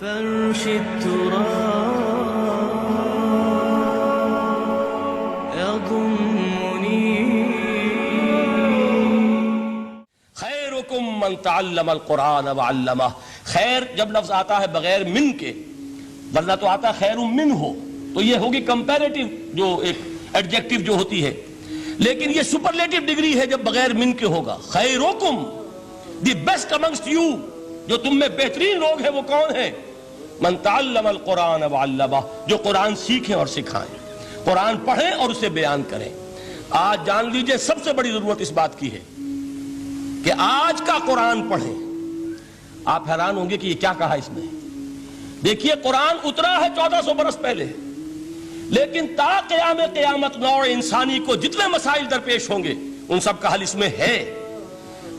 فرش التراب يضمني خیرکم من تعلم القرآن وعلمہ. خیر جب لفظ آتا ہے بغیر من کے، ورنہ تو آتا ہے خیر من ہو، تو یہ ہوگی کمپیریٹیو جو ایک ایڈجیکٹیو جو ہوتی ہے، لیکن یہ سپرلیٹیو ڈگری ہے جب بغیر من کے ہوگا. خیرکم، دی بیسٹ امنگسٹ یو، جو تم میں بہترین لوگ ہیں وہ کون ہیں؟ من تعلم القرآن وعلمہ، جو قرآن سیکھیں اور سکھائیں، قرآن پڑھیں اور اسے بیان کریں. آج جان لیجئے سب سے بڑی ضرورت اس بات کی ہے کہ آج کا قرآن پڑھیں. آپ حیران ہوں گے کہ یہ کیا کہا اس میں. دیکھیے قرآن اترا ہے 1400 برس پہلے، لیکن تا قیام قیامت نوع انسانی کو جتنے مسائل درپیش ہوں گے ان سب کا حل اس میں ہے.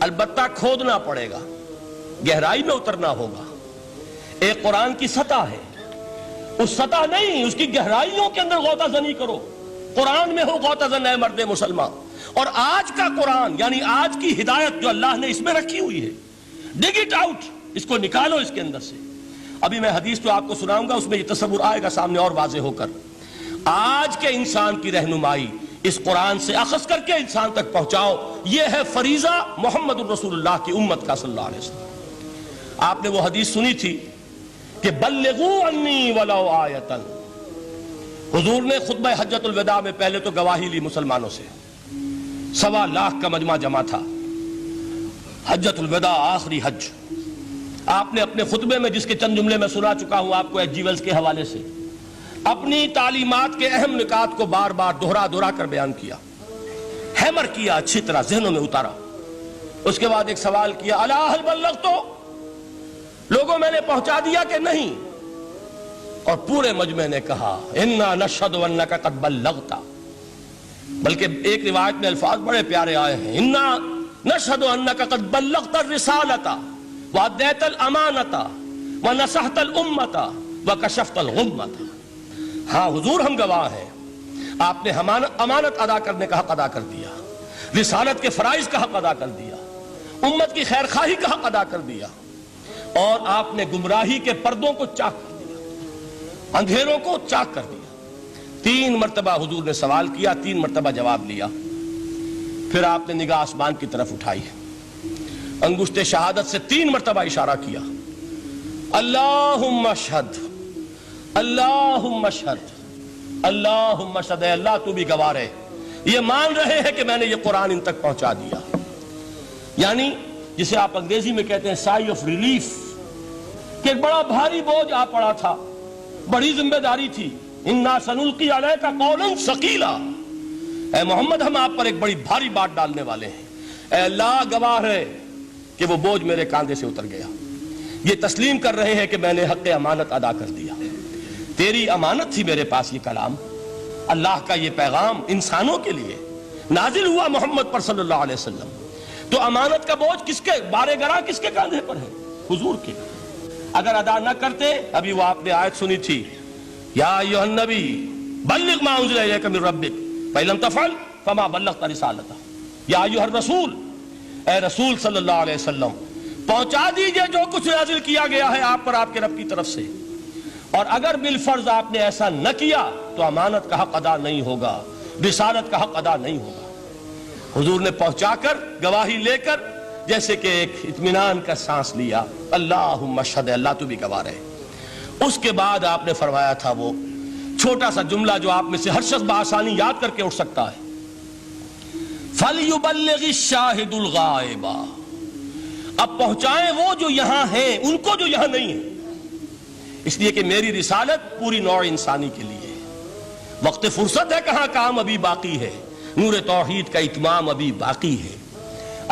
البتہ کھودنا پڑے گا، گہرائی میں اترنا ہوگا. ایک قرآن کی سطح ہے، اس سطح نہیں، اس کی گہرائیوں کے اندر غوطہ زنی کرو. قرآن میں ہو غوطہ زن اے مرد مسلمان. اور آج کا قرآن یعنی آج کی ہدایت جو اللہ نے اس میں رکھی ہوئی ہے، ڈگ اٹ آؤٹ، اس کو نکالو اس کے اندر سے. ابھی میں حدیث تو آپ کو سناؤں گا، اس میں یہ تصور آئے گا سامنے اور واضح ہو کر. آج کے انسان کی رہنمائی اس قرآن سے اخذ کر کے انسان تک پہنچاؤ. یہ ہے فریضہ محمد الرسول اللہ کی امت کا صلی اللہ علیہ وسلم. آپ نے وہ حدیث سنی تھی کہ بلغوا عنی ولو آیۃ. حضور نے خطبہ حجۃ الوداع میں پہلے تو گواہی لی مسلمانوں سے، 1.25 لاکھ کا مجمع جمع تھا. حجۃ الوداع آخری حج. آپ نے اپنے خطبے میں، جس کے چند جملے میں سنا چکا ہوں آپ کو ایجیولز کے حوالے سے، اپنی تعلیمات کے اہم نکات کو بار بار دہرا کر بیان کیا، ہیمر کیا، اچھی طرح ذہنوں میں اتارا. اس کے بعد ایک سوال کیا، الا هل بلغت؟ لوگوں میں نے پہنچا دیا کہ نہیں؟ اور پورے مجمع نے کہا انا نشهد انک قد بلغت. بلکہ ایک روایت میں الفاظ بڑے پیارے آئے ہیں، انا نشهد انک قد بلغت الرسالۃ وادیت الامانۃ ونصحت الامۃ وکشفت الغمۃ. ہاں حضور ہم گواہ ہیں، آپ نے امانت ادا کرنے کا حق ادا کر دیا، رسالت کے فرائض کا حق ادا کر دیا، امت کی خیر خواہی کا حق ادا کر دیا، اور آپ نے گمراہی کے پردوں کو چاک کر دیا، اندھیروں کو چاک کر دیا. 3 مرتبہ حضور نے سوال کیا، 3 مرتبہ جواب لیا. پھر آپ نے نگاہ آسمان کی طرف اٹھائی، انگشت شہادت سے 3 مرتبہ اشارہ کیا، اللہم اشہد، اللہم اشہد، اللہم اشہد. اے اللہ تو بھی گواہ ہے، یہ مان رہے ہیں کہ میں نے یہ قرآن ان تک پہنچا دیا. یعنی جسے آپ انگریزی میں کہتے ہیں سائی آف ریلیف، کہ ایک بڑا بھاری بوجھ آ پڑا تھا، بڑی ذمہ داری تھی. انا سنلقی علیک قولا ثقیلا. اے محمد ہم آپ پر ایک بڑی بھاری بات ڈالنے والے ہیں. اے اللہ گواہ ہے کہ وہ بوجھ میرے کاندھے سے اتر گیا. یہ تسلیم کر رہے ہیں کہ میں نے حق امانت ادا کر دیا. تیری امانت تھی میرے پاس یہ کلام، اللہ کا یہ پیغام انسانوں کے لیے نازل ہوا محمد پر صلی اللہ علیہ وسلم. تو امانت کا بوجھ کس کے بارے گرا، کس کے کاندھے پر ہے؟ حضور کے. اگر ادا نہ کرتے، ابھی وہ آپ نے آیت سنی تھی، یا ایھا النبی بلغ ما انزل الیک من ربک فإن لم تفعل فما بلغت رسالتہ. یا ایھا الرسول، اے رسول صلی اللہ علیہ وسلم پہنچا دیجئے جو کچھ نازل کیا گیا ہے آپ پر آپ کے رب کی طرف سے، اور اگر بالفرض آپ نے ایسا نہ کیا تو امانت کا حق ادا نہیں ہوگا، رسالت کا حق ادا نہیں ہوگا. حضور نے پہنچا کر گواہی لے کر جیسے کہ ایک اطمینان کا سانس لیا، اللہم اشہد، اللہ تو بھی گواہ ہے. اس کے بعد آپ نے فرمایا تھا وہ چھوٹا سا جملہ جو آپ میں سے ہر شخص بآسانی یاد کر کے اٹھ سکتا ہے، فَلْيُبَلِّغِ الشَّاهِدُ الْغَائِبَ. اب پہنچائیں وہ جو یہاں ہیں ان کو جو یہاں نہیں ہیں. اس لیے کہ میری رسالت پوری نوع انسانی کے لیے ہے. وقت فرصت ہے کہاں، کام ابھی باقی ہے، نور توحید کا اتمام ابھی باقی ہے.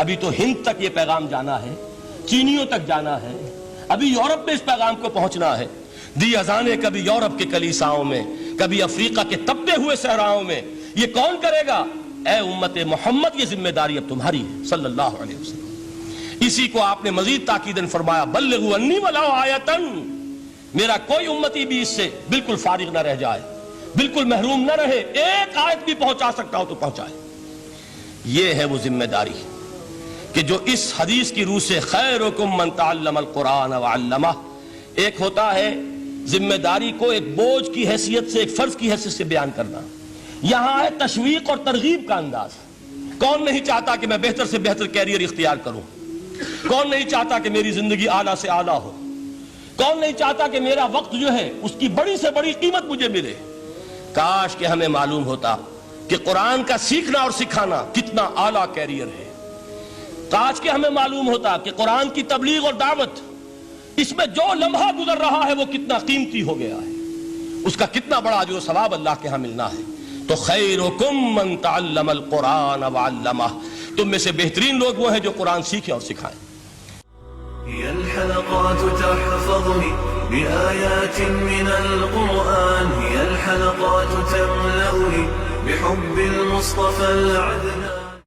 ابھی تو ہند تک یہ پیغام جانا ہے، چینیوں تک جانا ہے، ابھی یورپ میں اس پیغام کو پہنچنا ہے. دی اذانیں کبھی یورپ کے کلیساؤں میں، کبھی افریقہ کے تپتے ہوئے صحراؤں میں. یہ کون کرے گا؟ اے امت محمد، یہ ذمہ داری اب تمہاری ہے صلی اللہ علیہ وسلم. اسی کو آپ نے مزید تاکیداً فرمایا، بلغوا عنی ولو آیۃ. میرا کوئی امتی بھی اس سے بالکل فارغ نہ رہ جائے، بالکل محروم نہ رہے. ایک آیت بھی پہنچا سکتا ہو تو پہنچائے. یہ ہے وہ ذمہ داری کہ جو اس حدیث کی روح سے خیرکم من تعلم القرآن وعلمہ، ایک ہوتا ہے ذمہ داری کو ایک بوجھ کی حیثیت سے، ایک فرض کی حیثیت سے بیان کرنا، یہاں ہے تشویق اور ترغیب کا انداز۔ کون نہیں چاہتا کہ میں بہتر سے بہتر کیریئر اختیار کروں؟ کون نہیں چاہتا کہ میری زندگی اعلیٰ سے اعلیٰ ہو؟ کون نہیں چاہتا کہ میرا وقت جو ہے اس کی بڑی سے بڑی قیمت مجھے ملے؟ کاش کہ ہمیں معلوم ہوتا کہ قرآن کا سیکھنا اور سکھانا کتنا اعلیٰ کیریئر ہے۔ کاش کہ ہمیں معلوم ہوتا کہ قرآن کی تبلیغ اور دعوت، اس میں جو لمحہ گزر رہا ہے وہ کتنا قیمتی ہو گیا ہے، اس کا کتنا بڑا اجر و ثواب اللہ کے ہاں ملنا ہے۔ تو خیرکم من تعلم القرآن وعلمہ، تم میں سے بہترین لوگ وہ ہیں جو قرآن سیکھیں اور سکھائیں۔ هي الحلقات تحفظني بآيات من القرآن، هي الحلقات تملأني بحب المصطفى العذب